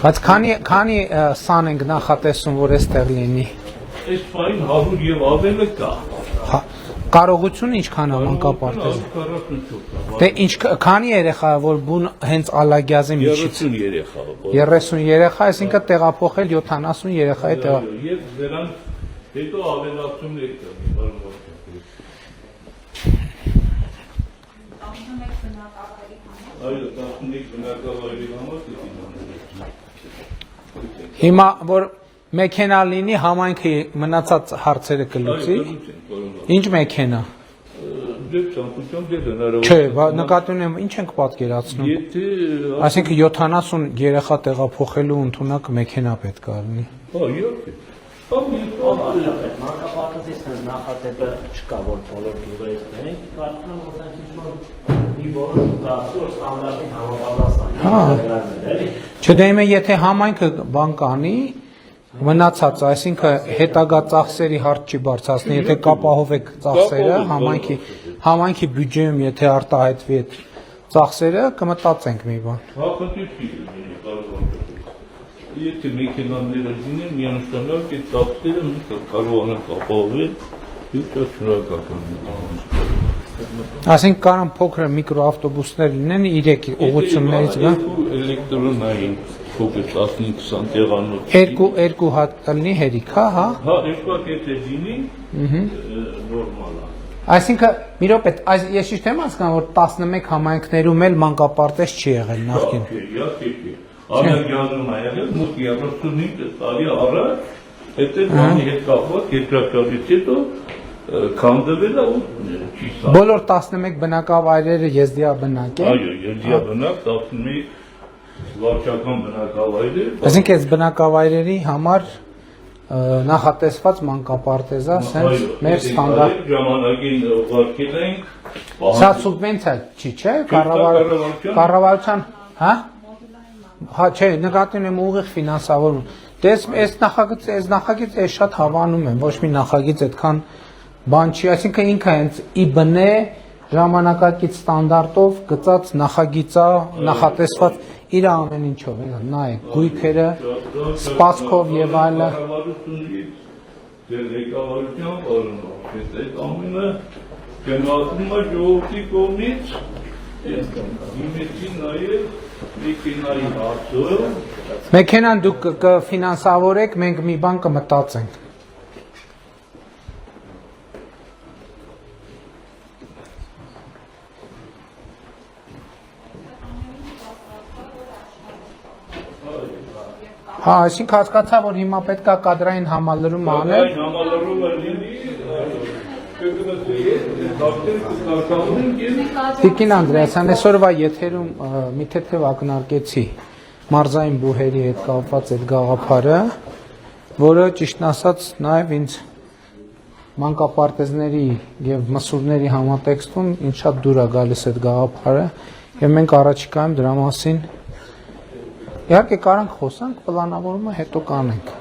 Բայց քանի սան ենք նախատեսում, որ այստեղ լինի։ Այս պայն 100 եւ ավելը կա։ Կարողությունը ինչքան է մանկապարտեզը։ 44։ Դե քանի երեխա է, որ բուն հենց Ալագյազի միջից։ 30 երեխա։ 30 երեխա, այսինքն տեղափոխել 70 երեխայի տեղ։ Եվ դրանք հետո ավելացումներ կան, պարոն Այո, 11 բնակավայրի համար Հիմա որ մեքենա լինի, համայնքի մնացած հարցերը կլուծի։ Ինչ մեքենա։ Չէ, նկատի ունեմ, ինչ ենք պատկերացնում։ Այսինքն 70 երեխա տեղափոխելու ընդունակ մեքենա պետք է լինի։ Հա, իհարկե։ Մանկապարտեզի նախատեպը չկա, որ բոլոր գյուղերից բերենք, կարծում եմ, որ մի որոշ ստանդարտին համապատասխան։ Չդե եթե համայնքը բան կանի, մնացած, այսինքն հետագա ծախսերի հարց չի բարձրացնի, եթե կապահովեք ծախսերը, համայնքի բյուջեում եթե արտահայտվի այդ ծախսերը, կմտածենք մի բան։ Եթե մեքենաները լինեն, միանշանակ այդ ծախսերը կարող են կապահովել եւ շնորհակալ։ Այսինքն կարան փոքր միկրոավտոբուսներ լինեն 3 ուղղություններից գա։ Էլեկտրոնային փոքր 15-20 տեղանոց։ Երկու հատ լինի հերիք, հա։ Հա, երկու հատ եթե լինի, նորմալ է։ Այսինքն, մի րոպե, ես ճիշտ եմ հասկանում, որ 11 համայնքներում էլ մանկապարտեզ չի եղել նախկին։ Ալագյազում է եղել, մոտ 35 տարի առաջ, հետո բանի հետ կապված երկրաշարժից հետո քանդվել է ու չի սա։ Բոլոր 11 բնակավայրերը եզդիաբնակ են։ Այո, եզդիաբնակ 11 վարչական բնակավայրեր։ Այսինքն այս բնակավայրերի համար նախատեսված մանկապարտեզա, սենց մեր ստանդարտ ժամանակին ուղարկել ենք։ Սա սուբվենցիա չի, չէ՞, կառավարության, հա՞։ Հա, չէ, նկատի ունեմ ուղիղ ֆինանսավորում։ Դե այս նախագիծը ես շատ հավանում եմ, ոչ մի նախագիծ այդքան բան չի, այսինքն ինքը հենց ԻԲՆ ժամանակակից ստանդարտով գծած նախագիծա, նախատեսված իր ամեն ինչով, նայեք, գույքերը, սպասքով եւ այլը։ Դեր ղեկավարությամբ օրինակ, այդ ամենը գնահատվում է ժողովրդի կողմից, իմեցի նաեւ մեքենայի հարցը։ Մեքենան դուք կֆինանսավորեք, մենք մի բան կմտածենք։ Հա, այսինքն հասկացա, որ հիմա պետք է կադրային համալրում անել։ Կադրային համալրումը լինի, Տիկին Անդրեասյան, այսօրվա եթերում մի թեթև ակնարկեցի մարզային բուհերի հետ կապված այդ գաղափարը, որը ճիշտն ասած նաև ինձ մանկապարտեզների եւ մսուրների համատեքստում ինձ շատ դուր է գալիս այդ գաղափարը եւ մենք առաջիկայում դրա մասին իհարկե կարանք խոսանք, պլանավորումը հետո կանենք։